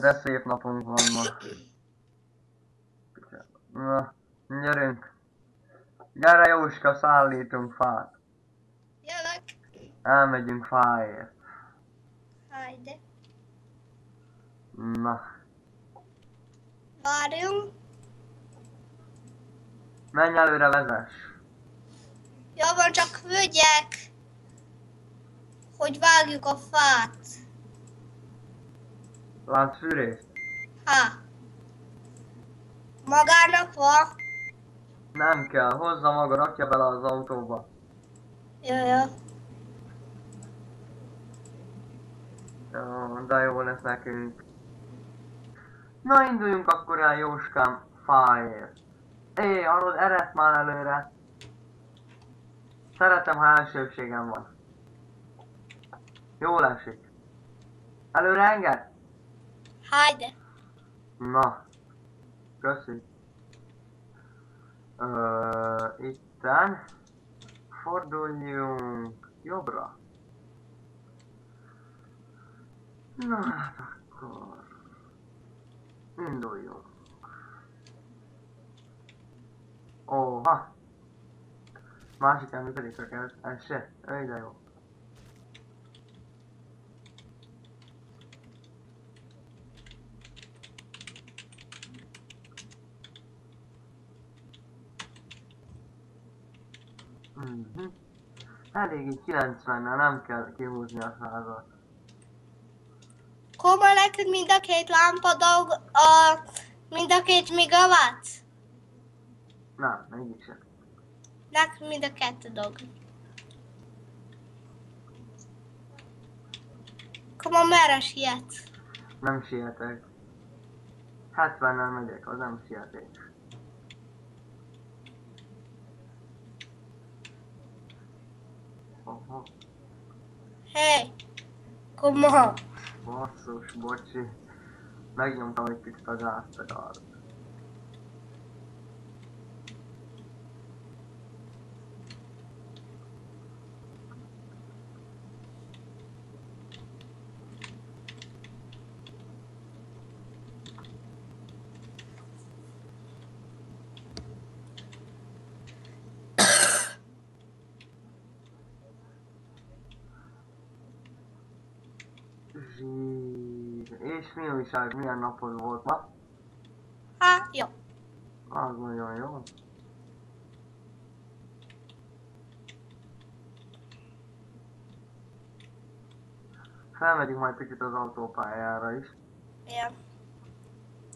De szép napunk van ma. Na, gyerünk. Gyere Jóska, szállítunk fát. Jövök. Elmegyünk fáért. Hajde. Na. Várjunk. Menj előre, vezess. Jó van, csak vegyek, hogy vágjuk a fát. Látsz fűrészt? Ha. Magának van? Nem kell, hozza maga, rakja bele az autóba. Jó. Jó, de jó lesz nekünk. Na, induljunk akkor el, Jóskám, fáért. Hallod, ereszt már előre. Szeretem, ha elsőbségem van. Jól esik. Előre enged? Hajde. Na. Köszi. Itten. Forduljunk jobbra. Na hát akkor. Induljunk. Óha. Másik működik, csak ez se. De jó. Elég így 90-nel, nem kell kihúzni a 100-at. Koma neked mind a két lámpa dolg, mind a két megawatt? Nem, mégsem. Neked mind a kettő dolg. Koma merre sietsz? Nem sietek. 70-nel megyek, az nem sietés. Aha. Hey! Koma! Basszus, bocsi. Megnyomtam egy picit a gázpedált. Zsír. És mi újság, milyen napod volt ma? Jó. Az nagyon jó. Felmegyünk majd picit az autópályára is. Ja.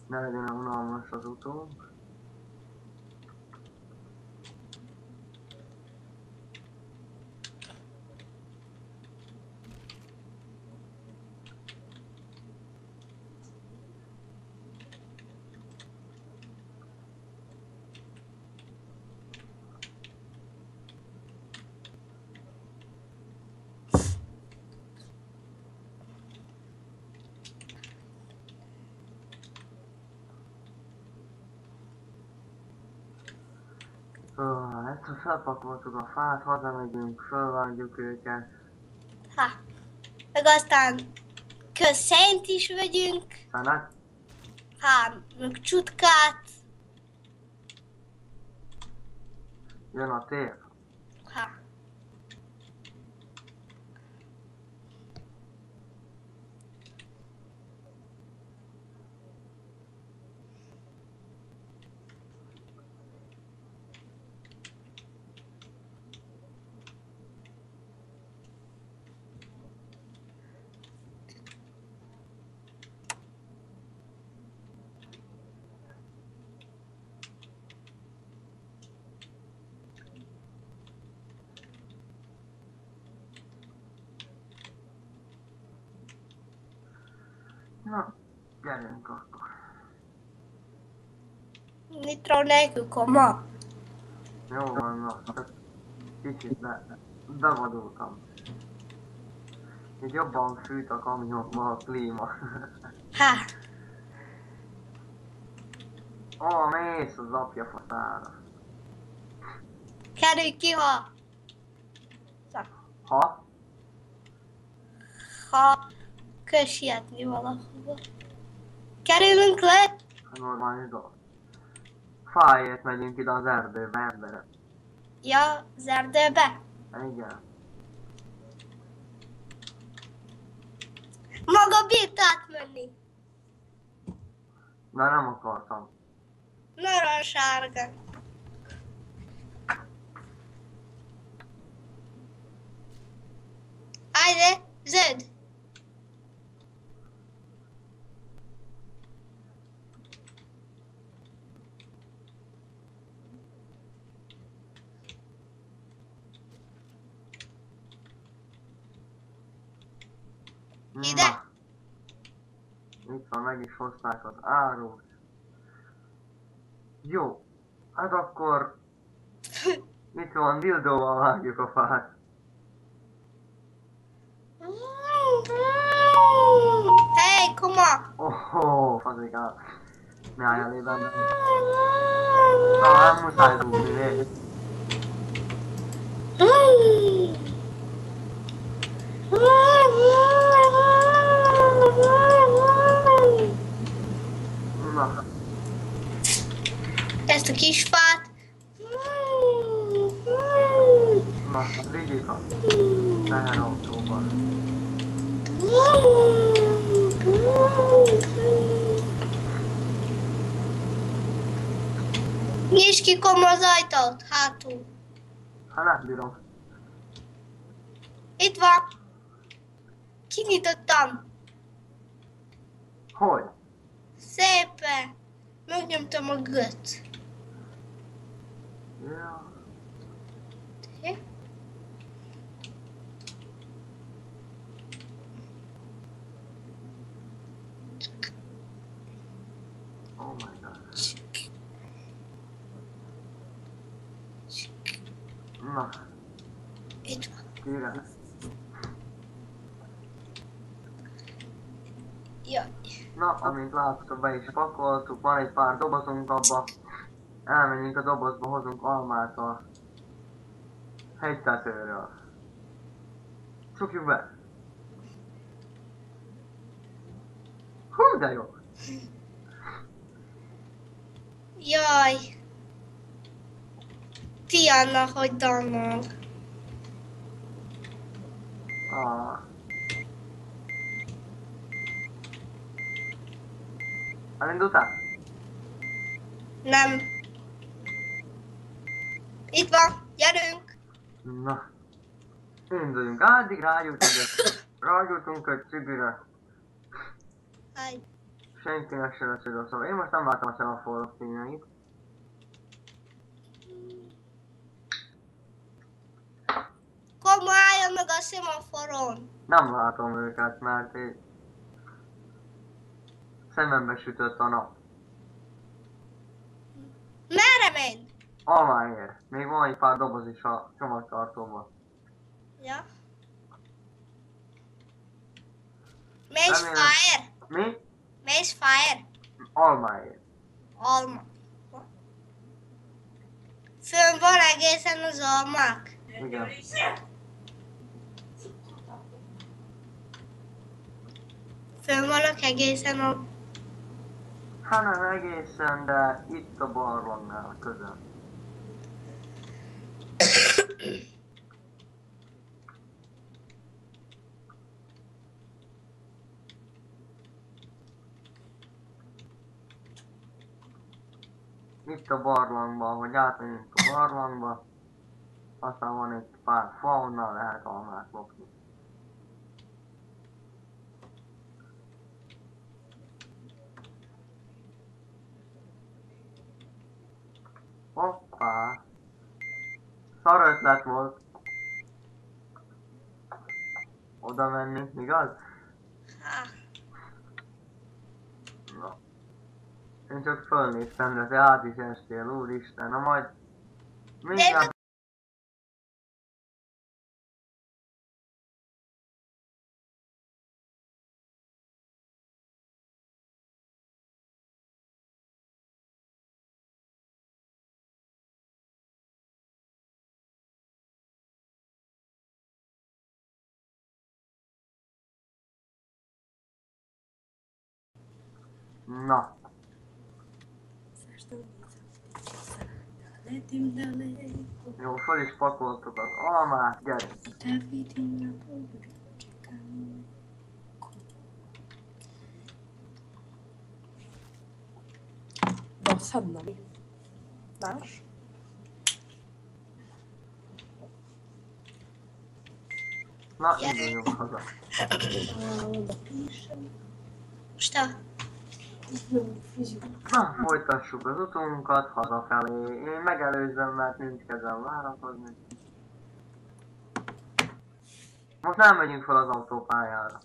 Ne legyen unalmas az utónk. Egyszer felpakoltuk a fát, hazamegyünk, fölvágjuk őket. Meg aztán közszent is vegyünk. Szenet? Meg csutkát. Jön a tél. Na, gyerünk akkor. Nitro nélkül koma. Jó van, na, csak kicsit bevadultam. Így jobban fűt a kamionban a klíma. Ha, Ó, mész az apja faszára. kerülj ki, Ha? ha kell sietni valahova. Kerülünk le? Normális dolog. Fájért megyünk ide az erdőbe, emberek. Ja, az erdőbe. Igen. Maga bírt átmenni. De nem akartam. Narancssárga. Ajde, zöld. Ide. Na. Itt van, meg is hozták az árut. Jó. Hát akkor... Itt van, dildóval vágjuk a fát. Hey, koma. Oh, fazikám. Ne állj elé benne. Na, nem muszáj rúgni, nézd. Na, Ezt a kis fát. na, vigyük a teherautóban. Nyisd ki koma az ajtót, hátul. Hát nem bírom. Itt van. Kinyitottam. Hogy? Szépen. Megnyomtam a göt. Ja. Oh my god. Na, Itt van. kérem. Jaj. Na, amint látszok, be is pakoltuk, van egy pár dobozunk abba. Elmenjünk a dobozba, hozunk almát a hegytetőről. Csukjuk be. Hú, de jó. Jaj. Tiana, hogy dannak. Ah. Elindultál? Nem. Itt van. Gyerünk. Na. Induljunk, addig rájutunk egy cigire. Háj. Senkinek se lesz oda, szóval én most nem látom a szemaforok színeit. Koma, álljon meg a szemaforon. Nem látom őket, mert így szemembe sütött a nap. Merre menj? Almáért. Még van egy pár doboz is a csomagtartóban. Ja. Maze Remélem. Fire. Mi? Maze Fire. Almáért. Alma. Fönn van egészen az almák. Igen. Fönn vannak egészen a... Hát nem egészen, de itt a barlangnál közel. Itt a barlangban, hogy átmegyünk a barlangba, aztán van egy pár fa, onnan lehet almát lopni. Hoppá! Szar ötlet volt. Oda menni, igaz? Ha. Na. Én csak fölnéztem, de te át is estél, úristen, na majd... Mindjárt... Na. Jó, fel is pakoltuk az almát, gyere. Då sömnar vi. Vars. Na, induljunk haza. Most Na, folytassuk az utunkat hazafelé. Én megelőzzem, mert nincs kezem várakozni. Most nem megyünk fel az autópályára.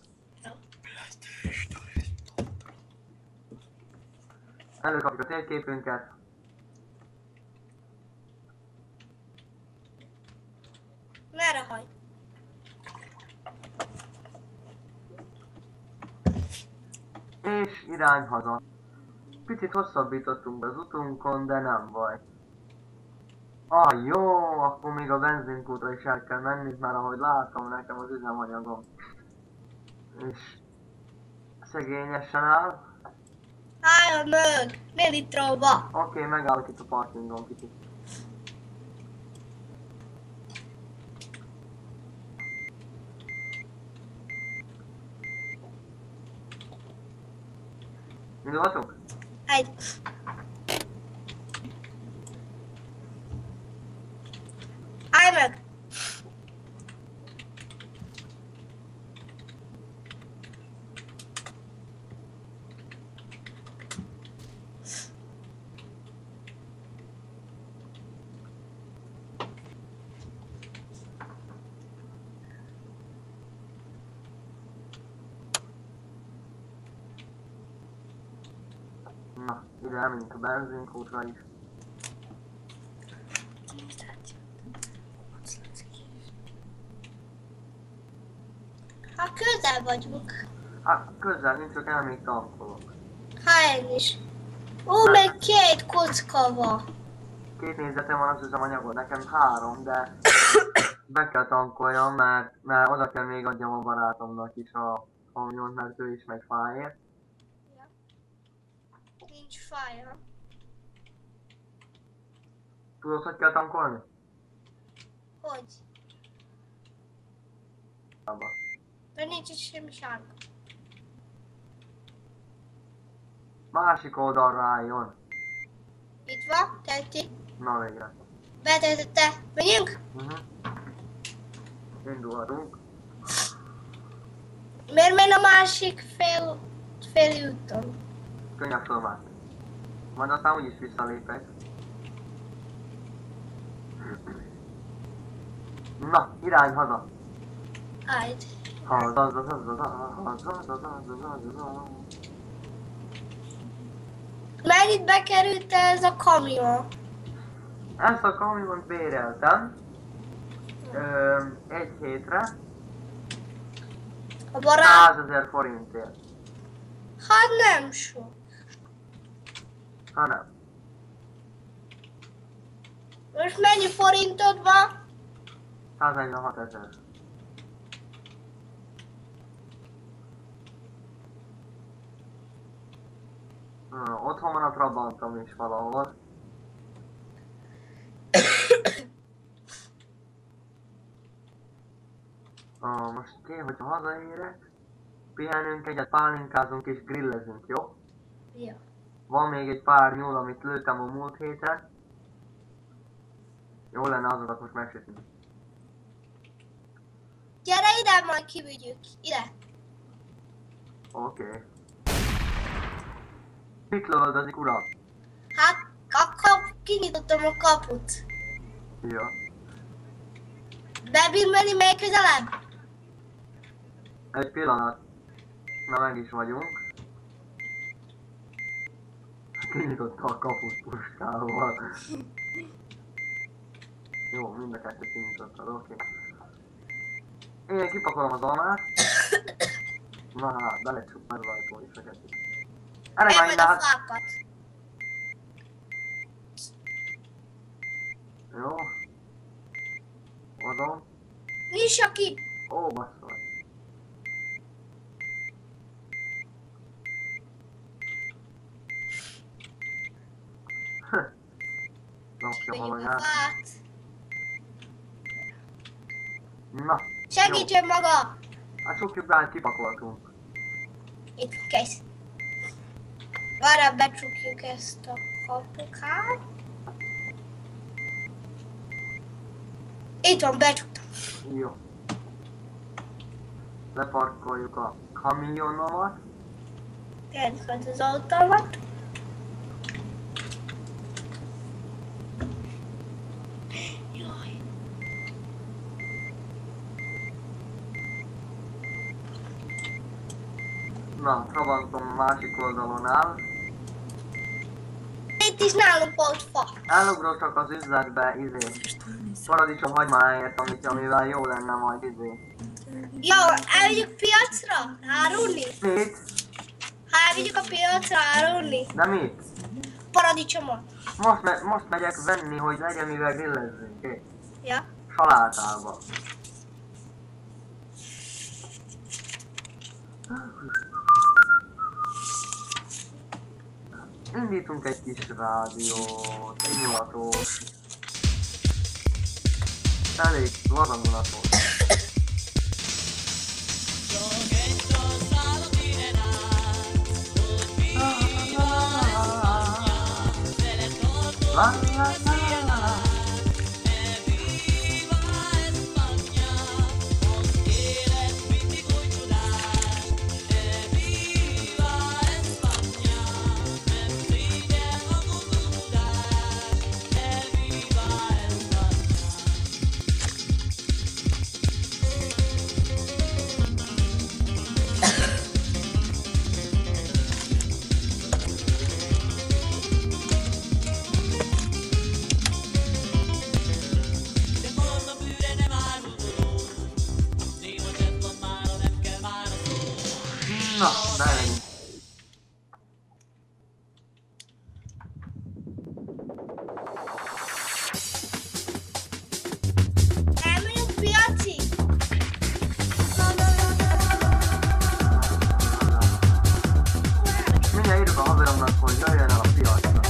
Előkapjuk a térképünket. merre hagy? És irány haza. Picit hosszabbítottunk az utunkon, de nem baj. Jó, akkor még a benzinkútra is el kell menni, mert ahogy látom, nekem az üzemanyagom és szegényesen áll. Álljon mög! 4 litróba! Oké, megállok itt a parkingon kicsit. Indulhatunk? Egy. Állj meg! Na, ide elmegyünk a benzinkútra is. Hát közel vagyunk. Hát közel nincs, csak elmegyünk tankolok. Hát én is. Még 2 kocka van. 2 nézetem van az üzemanyagod, nekem 3, de be kell tankoljam, mert oda kell még adjam a barátomnak is a kamiont, mert ő is megy fáért. Nincs fája. Tudod, hogy kell tankolni? Hogy? Abba. Mert nincs itt semmi sárga. Másik oldalra álljon. Itt van, tetszik. Na végre. Betöltötte. Menjünk? Indulhatunk. Miért menj a másik fél úton? Könnyebb fölmászni. Majd aztán úgyis visszalépek. Na, irány haza. Hajt. Mennyit bekerült ez a kamion? Ezt a kamiont béreltem. 1 hétre. A barát? 100 000 forintért. Hát nem sok. Ha nem. Most mennyi forintod van? 146 000. Otthon van a Trabantom is valahol. Most hogyha hazaérek, pihenünk egyet, pálinkázunk és grillezünk, jó? Ja. Van még egy pár nyúl, amit lőttem a múlt héten. Jó lenne azokat most megsütni. Gyere ide, majd kivigyük. Ide. Oké. Mit lövöldözik, uram? Hát, kinyitottam a kaput. Ja. Bebír menni még közelebb? Egy pillanat. Na meg is vagyunk. Kinyitotta a kaput puskával. Jó, mind a kettőt kinyitottad, oké. Én kipakolom az almát. Na hát, belecsuk már az ajtó is a kettőt. Erre Én már majd a innen. fákat. Jó. Adom. Nyissa ki! Ó, basszol. Napja Vegyük a valanyát. fát. Na, Segítsen maga! hát csukjuk be, hát kipakoltunk. Itt kész. Várjál, becsukjuk ezt a kapukát. Itt van, becsuktam. Jó. Leparkoljuk a kamionomat. Kérdezd az autómat. Jaj. Na, Trabantom a másik oldalon áll. Itt is nálunk volt fa. Elugrottak az üzletbe, paradicsom hagymáért, amivel jó lenne majd Jó, elvigyük piacra? Árulni? Mit? Ha elvigyük a piacra árulni? De mit? Paradicsomot. Most megyek venni, hogy legyen mivel grillezzünk, Ja. salátába. Indítunk egy kis rádiót, egy mulatos. Elég laza mulatos. La la la la la. Na, bejöjjünk. Elmegyünk piacig? Mindjárt írjuk a haveromnak, hogy jöjjön el a piacra.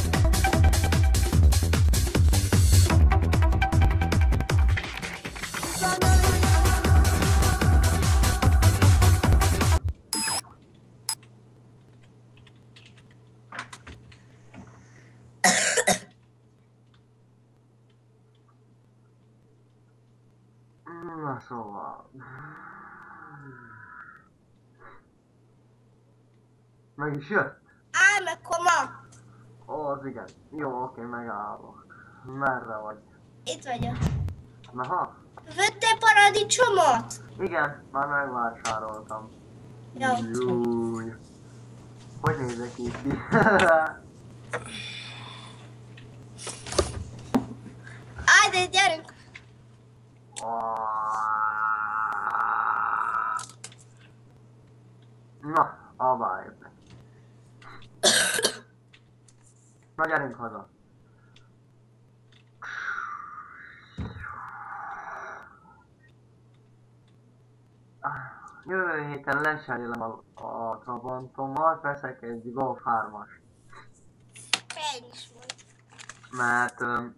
Na szóval... Meg is jött? Állj meg, koma! Ó, az igen. Jó, oké, megállok. Merre vagy? Itt vagyok. Naha? Vettél paradicsomot? Igen, már megvásároltam. Jó. Júj. Hogy nézek így ki? Állj, de gyerünk! Na, abba jöttek. Na, gyerünk haza. Jövő héten lecserélem a Trabantommal, veszek egy Golf 3-as. Én is mondom. Mert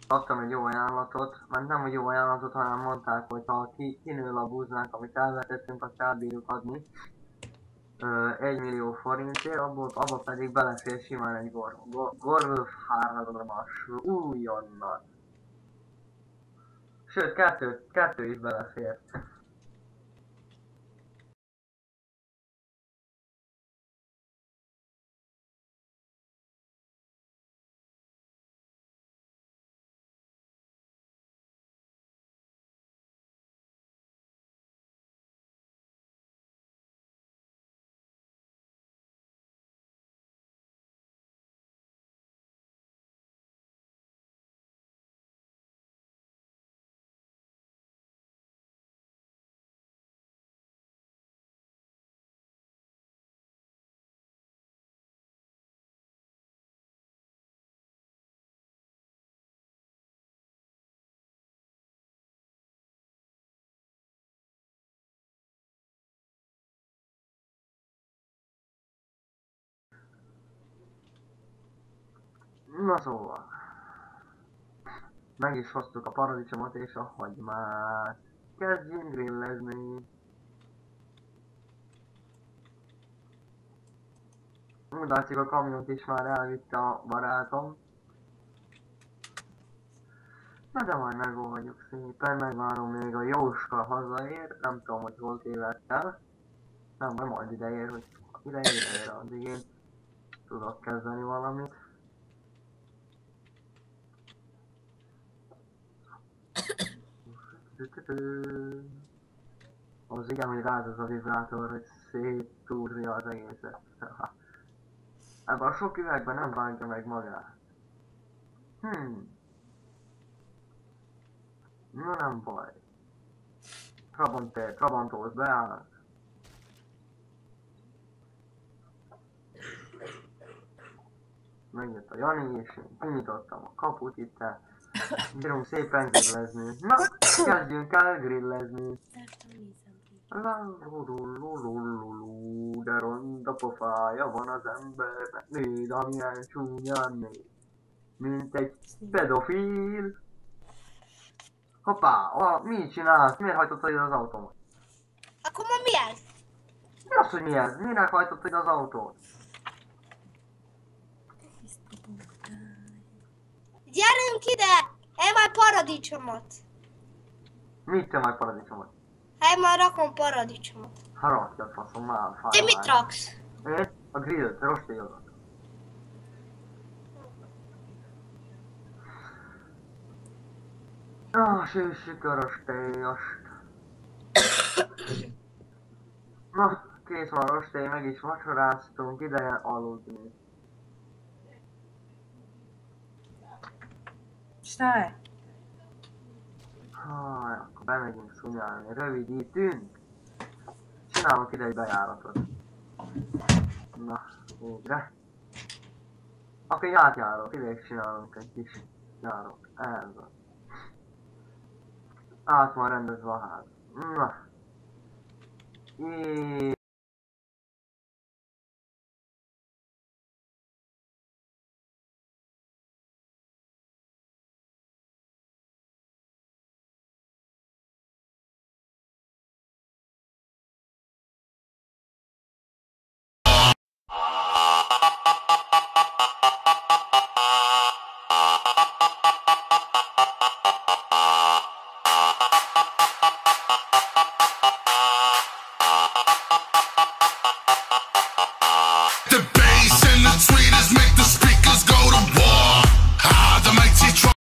kaptam egy jó ajánlatot, mert nem egy jó ajánlatot, hanem mondták, hogy ha kinől a búznánk, amit elvetettünk, azt elbírjuk adni 1 millió forintért, abba pedig belefér simán egy Golf 3-as újonnan. Sőt, kettő is belefér. Na szóval. Meg is hoztuk a paradicsomot és a hagymát. Kezdjünk grillezni. Úgy látszik, a kamiont is már elvitte a barátom. Na de majd megoldjuk szépen, megvárom még a Jóska hazaér, nem tudom, hogy hol tévedt el. Nem, majd ideér, hogy ideér, addig én tudok kezdeni valamit. Az igen, hogy rád az a vibrátor, hogy széttúrja az egészet. Ebben a sok üvegben nem bántja meg magát. Na nem baj. Trabantóz beáll. Megjött a Jani és én kinyitottam a kaput itt. Bírunk szépen grillezni. Na, kezdjünk el grillezni. De ronda pofája van az embernek. Nézd, amilyen csúnyán néz. Mint egy pedofil. Hoppá, mit csinálsz? Miért hajtottad ide az autómat? Akkor ma mi ez? Mi az, hogy mi ez? Miért hajtottad ide az autót? Gyerünk ide! Én majd paradicsomot. Mit te majd paradicsomot? Én majd rakom paradicsomot. Ha rakjad faszom, már fáj. Te mit raksz? Én? A grillt, rostélyodat. Süssük a rostélyost. Na, kész van a rostély, meg is vacsoráztunk, ideje aludni. Stáj! Akkor bemegyünk szunyálni, rövidítünk. Csinálok ide egy bejáratot. Na, végre. Akkor egy átjárok, ide is csinálunk egy kis járok. Ez van. Át van rendezve a ház. Na.